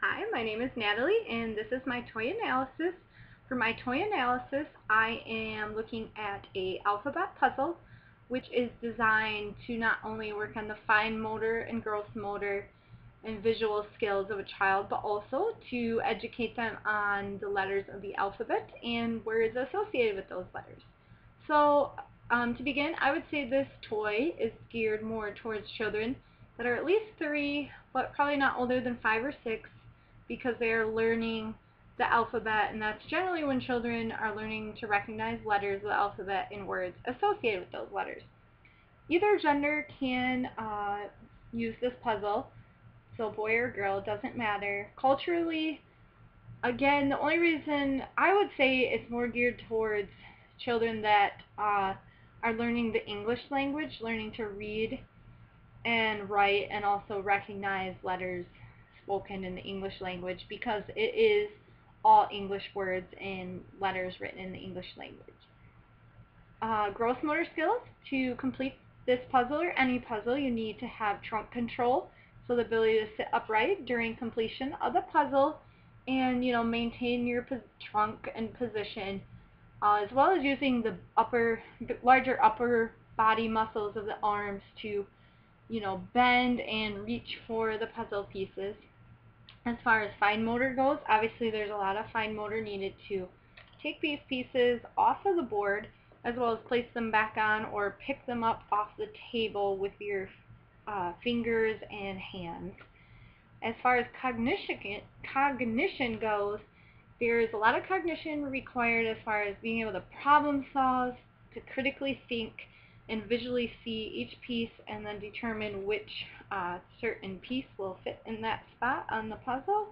Hi, my name is Natalie, and this is my toy analysis. For my toy analysis, I am looking at a alphabet puzzle, which is designed to not only work on the fine motor and gross motor and visual skills of a child, but also to educate them on the letters of the alphabet and words associated with those letters. So, to begin, I would say this toy is geared more towards children that are at least 3, but probably not older than 5 or 6, because they are learning the alphabet, and that's generally when children are learning to recognize letters of the alphabet and words associated with those letters. Either gender can use this puzzle, so boy or girl, it doesn't matter. Culturally, again, the only reason I would say it's more geared towards children that are learning the English language, learning to read and write and also recognize letters spoken in the English language, because it is all English words and letters written in the English language. Gross motor skills. To complete this puzzle or any puzzle, you need to have trunk control, so the ability to sit upright during completion of the puzzle and maintain your trunk and position, as well as using the larger upper body muscles of the arms to bend and reach for the puzzle pieces. As far as fine motor goes, obviously there's a lot of fine motor needed to take these pieces off of the board, as well as place them back on or pick them up off the table with your fingers and hands. As far as cognition goes, there is a lot of cognition required as far as being able to problem solve, to critically think, and visually see each piece and then determine which certain piece will fit in that spot on the puzzle.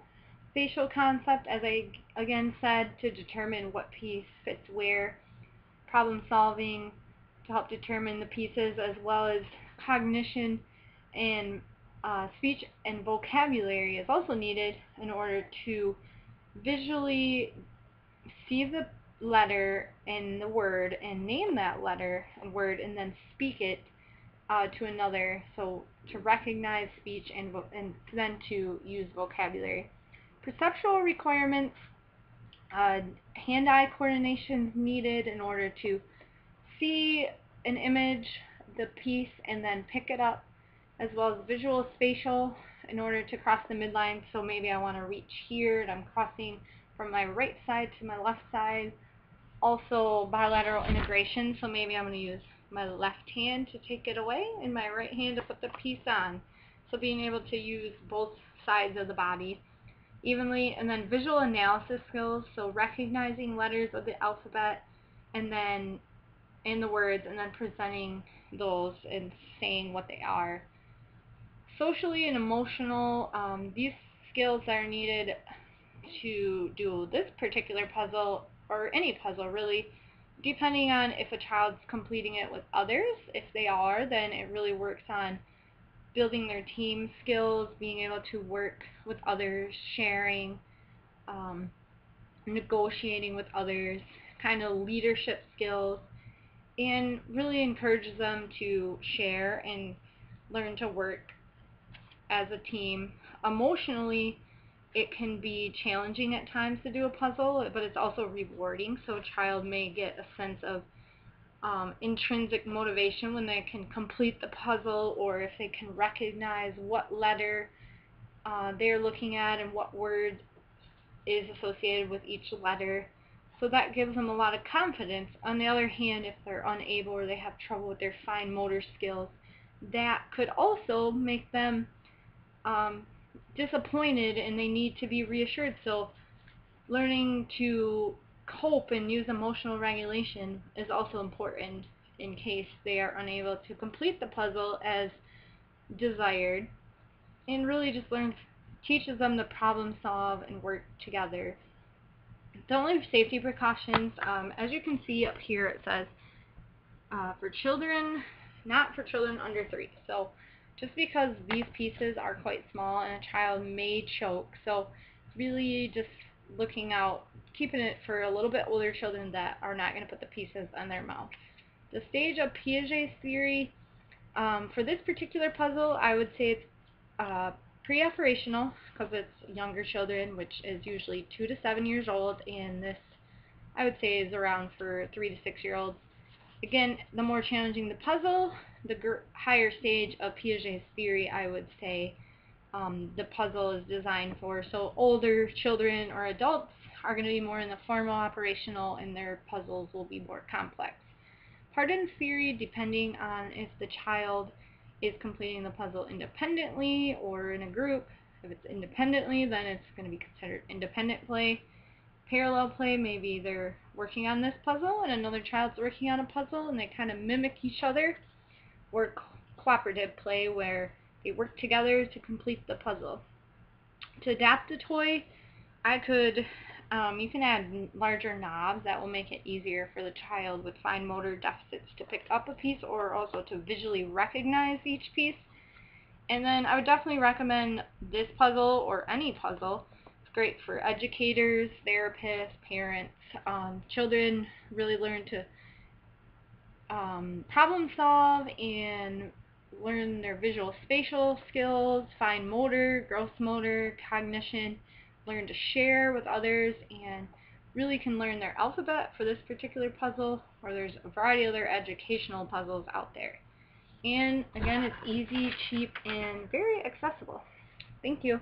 Spatial concept, as I again said, to determine what piece fits where. Problem solving to help determine the pieces, as well as cognition and speech and vocabulary is also needed in order to visually see the letter and the word and name that letter and word and then speak it to another, so to recognize speech and then to use vocabulary. Perceptual requirements, hand-eye coordination needed in order to see an image, the piece, and then pick it up, as well as visual spatial in order to cross the midline. So maybe I want to reach here and I'm crossing from my right side to my left side. Also bilateral integration, so maybe I'm going to use my left hand to take it away and my right hand to put the piece on. So being able to use both sides of the body evenly. And then visual analysis skills, so recognizing letters of the alphabet and then in the words and then presenting those and saying what they are. Socially and emotional, these skills are needed to do this particular puzzle, or any puzzle really, depending on if a child's completing it with others. If they are, then it really works on building their team skills, being able to work with others, sharing, negotiating with others, kind of leadership skills, and really encourages them to share and learn to work as a team. Emotionally, it can be challenging at times to do a puzzle, but it's also rewarding, so a child may get a sense of intrinsic motivation when they can complete the puzzle, or if they can recognize what letter they're looking at and what word is associated with each letter. So that gives them a lot of confidence. On the other hand, if they're unable or they have trouble with their fine motor skills, that could also make them disappointed, and they need to be reassured. So learning to cope and use emotional regulation is also important in case they are unable to complete the puzzle as desired, and really just teaches them to problem solve and work together. The only safety precautions, as you can see up here, it says for children, not for children under 3. So just because these pieces are quite small and a child may choke, so really just looking out, keeping it for a little bit older children that are not going to put the pieces on their mouth. The stage of Piaget's theory, for this particular puzzle, I would say it's pre-operational because it's younger children, which is usually 2 to 7 years old, and this I would say is around for 3 to 6 year olds. Again, the more challenging the puzzle, the higher stage of Piaget's theory, I would say, the puzzle is designed for. So older children or adults are going to be more in the formal operational, and their puzzles will be more complex. Part in theory, depending on if the child is completing the puzzle independently or in a group. If it's independently, then it's going to be considered independent play. Parallel play, maybe they're working on this puzzle and another child's working on a puzzle and they kind of mimic each other. Or cooperative play, where they work together to complete the puzzle. To adapt the toy, you can add larger knobs that will make it easier for the child with fine motor deficits to pick up a piece or also to visually recognize each piece. And then I would definitely recommend this puzzle or any puzzle. It's great for educators, therapists, parents. Children really learn to problem solve and learn their visual spatial skills, fine motor, gross motor, cognition, learn to share with others, and really can learn their alphabet for this particular puzzle, or there's a variety of other educational puzzles out there. And again, it's easy, cheap, and very accessible. Thank you.